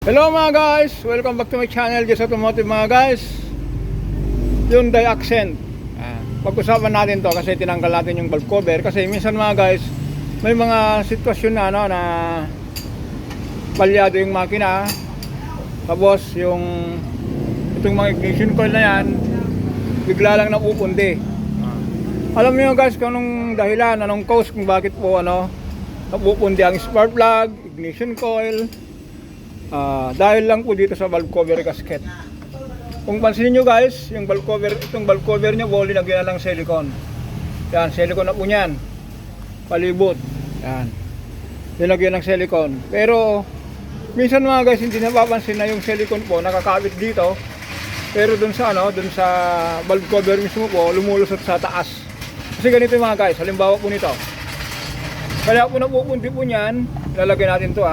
Hello mga guys! Welcome back to my channel, Jess Automotive mga guys. Hyundai Accent. Pag-usapan natin to kasi tinanggal natin yung valve cover. Kasi minsan mga guys, may mga sitwasyon na, na palyado yung makina. Tapos yung itong mga ignition coil na yan, bigla lang napupundi. Alam niyo guys kung anong dahilan, anong cause kung bakit po napupundi ang spark plug, ignition coil. Dahil lang po dito sa valve cover gasket. Kung pansinin nyo guys, yung valve cover, itong valve cover nya po, linagyan na lang silicone. Yan, silicone na po yan. Palibot. Yan. Linagyan ng silicone. Pero, minsan mga guys, hindi napapansin na yung silicone po, nakakabit dito. Pero dun sa dun sa valve cover mismo po, lumulusot sa taas. Kasi ganito mga guys, halimbawa po nito. Kaya po napupunti po niyan, lalagyan natin to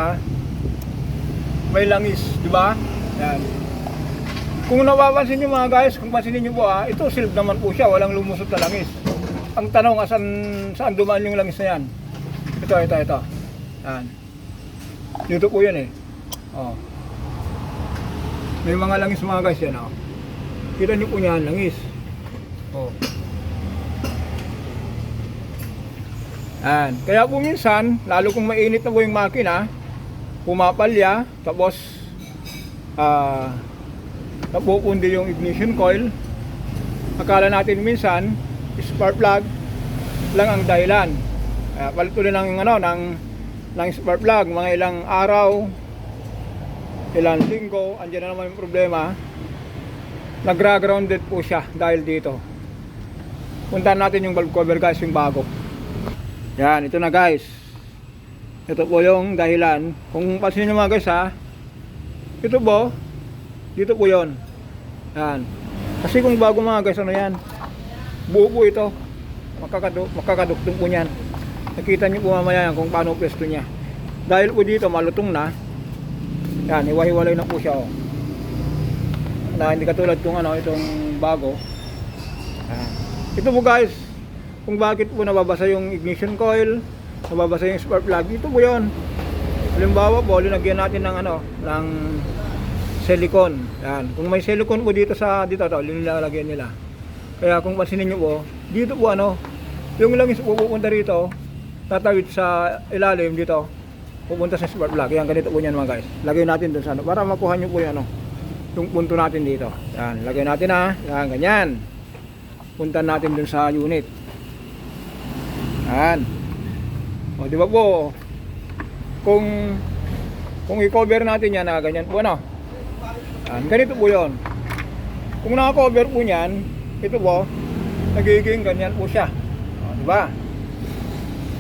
may langis, di ba? Yan. Kung napapansin niyo mga guys, kung pansinin niyo po ito silb naman po siya, walang lumusot na langis. Ang tanong saan dumaan yung langis na yan? Ito. Yan. Dito po yan May mga langis mga guys yan Kita niyo po yan, langis. Yan. Kaya po minsan, lalo kung mainit na po yung makina, pumapalya, tapos napupundi yung ignition coil. Akala natin minsan spark plug lang ang dahilan. Palit ulit ng ng spark plug, mga ilang araw, ilang linggo, andyan na naman yung problema. Nagra-grounded po siya dahil dito. Puntahan natin yung valve cover guys, yung bago. Yan, ito na guys. Ito po yung dahilan. Kung pansinin nyo mga guys ito po, dito po yon. Yan. Kasi kung bago mga guys, yan, buo ito. Makakaduktong po yan. Nakita nyo po mamaya yan kung paano pwesto niya. Dahil po dito malutong na. Yan, hiwa-hiwalay na po siya na hindi katulad kung itong bago. Yan. Ito po guys, kung bakit po nababasa yung ignition coil, nababasa yung spark plug, ito po yun. Halimbawa po, linagyan natin ng silicone. Yan. Kung may silicone po dito linalagyan nila. Kaya kung pansinin nyo po, dito po yung langis po pupunta rito, tatawid sa ilalim dito, pupunta sa spark plug. Yan, ganito po yan mga guys. Lagyan natin dun sa para makuha nyo po yung punto natin dito. Yan, lagyan natin yan, ganyan. Puntan natin dun sa unit. Yan. Di ba po, kung i-cover natin yan ganyan po yan, ganito po yon. Kung naka-cover po yan, ito po nagiging ganyan po siya, di ba?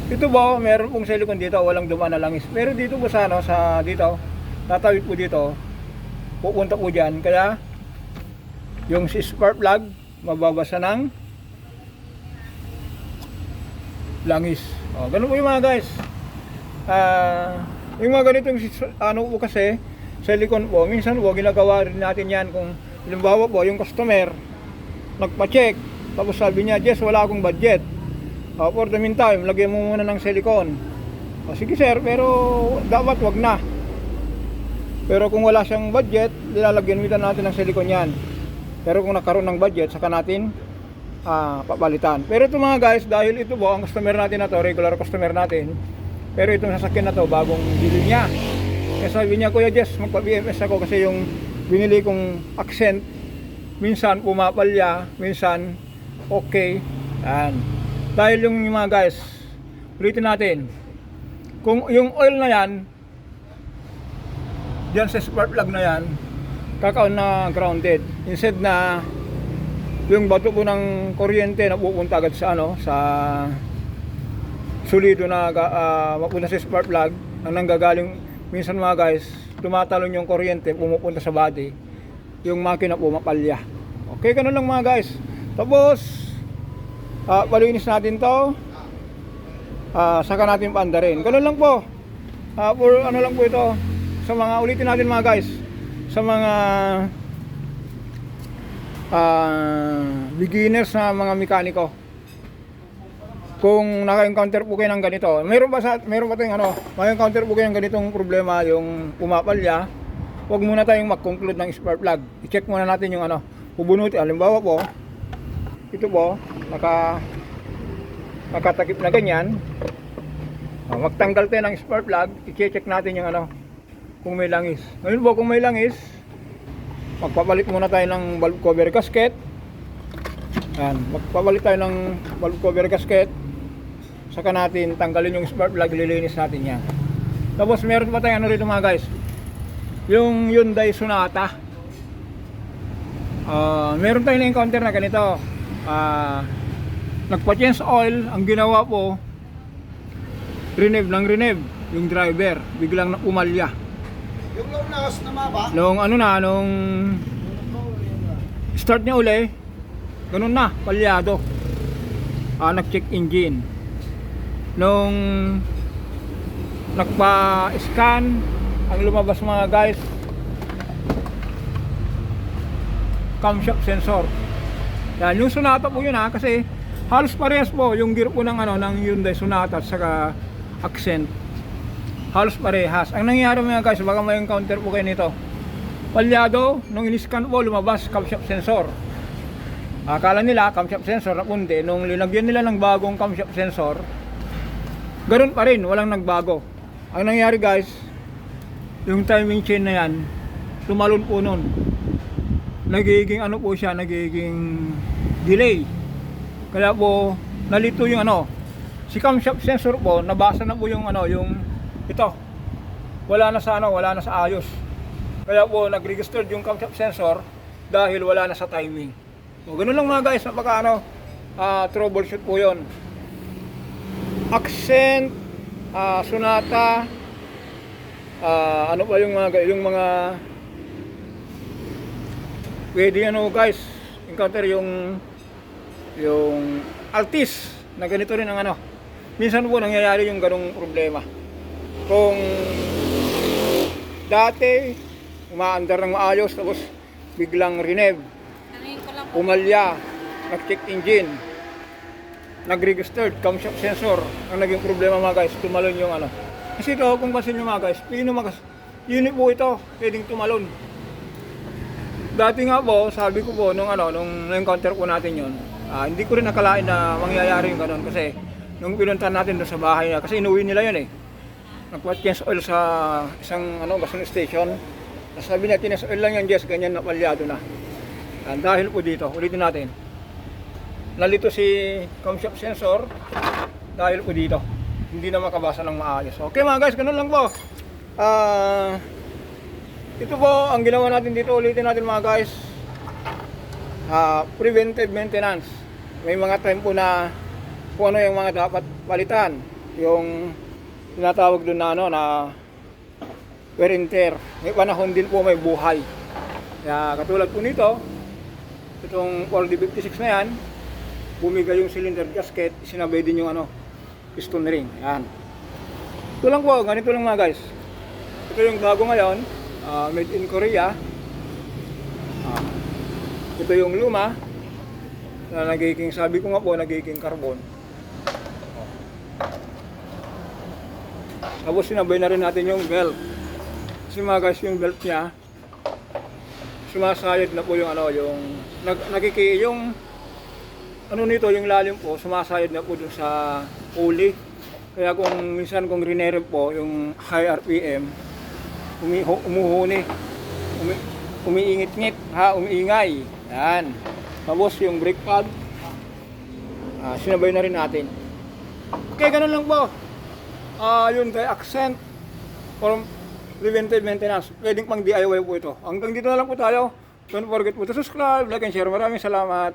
Ito po, meron pong silicone dito, walang dumaan na langis. Pero dito po sa dito, tatawid po dito, pupunta po dyan. Kaya yung spark plug mababasa ng langis. Ganun po yung mga guys. Yung mga ganitong po kasi silicone po, minsan po ginagawa rin natin yan. Kung halimbawa po yung customer nagpa-check, tapos sabi niya, Jess, wala akong budget, for the meantime lagyan mo muna ng silicone. Sige sir, pero dapat wag na. Pero kung wala siyang budget, lalagyan natin ng silicone yan. Pero kung nagkaroon ng budget, saka natin papalitan. Pero ito mga guys, dahil ito po ang customer natin na to, regular customer natin. Pero itong sasakyan na to, bagong bili niya. Kaya sabi niya, Kuya Jess, magpa-BMS ako kasi yung binili kong Accent, minsan pumapalya, minsan okay. Yan. Dahil yung mga guys, ulitin natin, kung yung oil na yan, diyan sa spark plug na yan, kakaon na grounded. Instead na yung bato po ng kuryente na pupunta agad sa sa solido na mapunta sa spark plug, ang nanggagaling minsan mga guys, tumatalon yung kuryente, pumupunta sa body, yung makina po mapalya. Okay, ganun lang mga guys. Tapos palinis natin to, saka natin paandarin. Ganun lang po. For lang po ito sa mga, ulitin natin mga guys, sa mga beginners na mga mekaniko. Kung naka-encounter po kayo ng ganito, meron ba tayong may encounter po kayo ng ganitong problema, yung pumapalya, huwag muna tayong mag-conclude ng spark plug. I-check muna natin yung ano, pubunutin. Halimbawa po, ito po, nakatakip na ganyan. Magtanggal tayo ng spark plug, i-check natin yung ano, kung may langis. Ngayon po, kung may langis, magpapalit muna tayo ng valve cover gasket. Yan, magpapalit tayo ng valve cover gasket. Saka natin tanggalin yung spark plug, lilinis natin yan. Tapos meron pa tayo ano rito mga guys, yung Hyundai Sonata. Meron tayong na-encounter na ganito. Nagpa-change oil, ang ginawa po, renew yung driver, biglang umalya. Yung lunas na maba? Nung start niya uli, ganun na, palyado. Nag-check engine. Nung nagpa-scan, ang lumabas mga guys, camshaft sensor. Yan, yung Sonata po yun kasi halos parehas po yung gear po ng ano ng Hyundai Sonata at saka Accent. Halos parehas. Ang nangyayari mga guys, baka may encounter po kayo nito. Palyado, nung in-scan po lumabas camshaft sensor. Akala nila camshaft sensor na pundi, nung linagyan nila ng bagong camshaft sensor, ganoon pa rin, walang nagbago. Ang nangyayari guys, yung timing chain na yan, tumalon po nun. Nagiging ano po siya, nagiging delay. Kaya po nalito yung ano, si camshaft sensor po, nabasa na po yung ano, yung ito. Wala na sa ano, wala na sa ayos. Kaya po nag-registered yung camshaft sensor dahil wala na sa timing. So ganoon lang mga guys, napaka ano, troubleshoot po 'yon. Accent, Sonata, ano pa yung mga pwede ano guys, encounter yung Altis na ganito rin ang ano. Minsan po nangyayari yung ganong problema. Kung dati umaandar ng maayos tapos biglang renew, umalya, nag-check engine, nag-registered camshaft sensor, ang naging problema mga guys, tumalon yung ano. Kasi ito, kung pasin nyo mga guys, unit po ito, pwedeng tumalon. Dati nga po, sabi ko po, nung na-encounter po natin yun, hindi ko rin nakalain na mangyayari yung gano'n kasi nung pinuntahan natin doon sa bahay niya, kasi inuwi nila yun eh. Nagpa-change oil sa isang gasoline station. Sabi niya, tinest oil lang yan, Jess, ganyan na palyado na. Dahil po dito, ulitin natin. Nalito si camshaft sensor dahil po dito. Hindi na makabasa ng maayos. Okay mga guys, ganun lang po. Ito po ang ginawa natin dito. Ulitin natin mga guys. Preventive maintenance. May mga time po na kung ano yung mga dapat palitan. Yung tinatawag doon na na wear and tear. May panahon din po may buhay. Kaya katulad po nito, itong 4D56 na yan, bumigay yung cylinder gasket, sinabay din yung piston ring. Yan. Ito lang po, ganito lang mga guys. Ito yung bago ngayon, made in Korea. Ito yung luma na nagiging, sabi ko nga po, nagiging carbon. Tapos sinabay na rin natin yung belt. Kasi mga guys, yung belt niya sumasayad na po yung nito, yung lalim po, sumasayad na po dun sa pulley. Kaya kung minsan kung rinerve po yung high RPM, umiingit-ngit, umiingay. Yan. Tapos yung brake pad, sinabay na rin natin. Okay, ganun lang po. Yun tayo, Accent from preventive maintenance. Pwedeng pang DIY po ito. Hanggang dito na lang po tayo. Don't forget po to subscribe, like and share. Maraming salamat.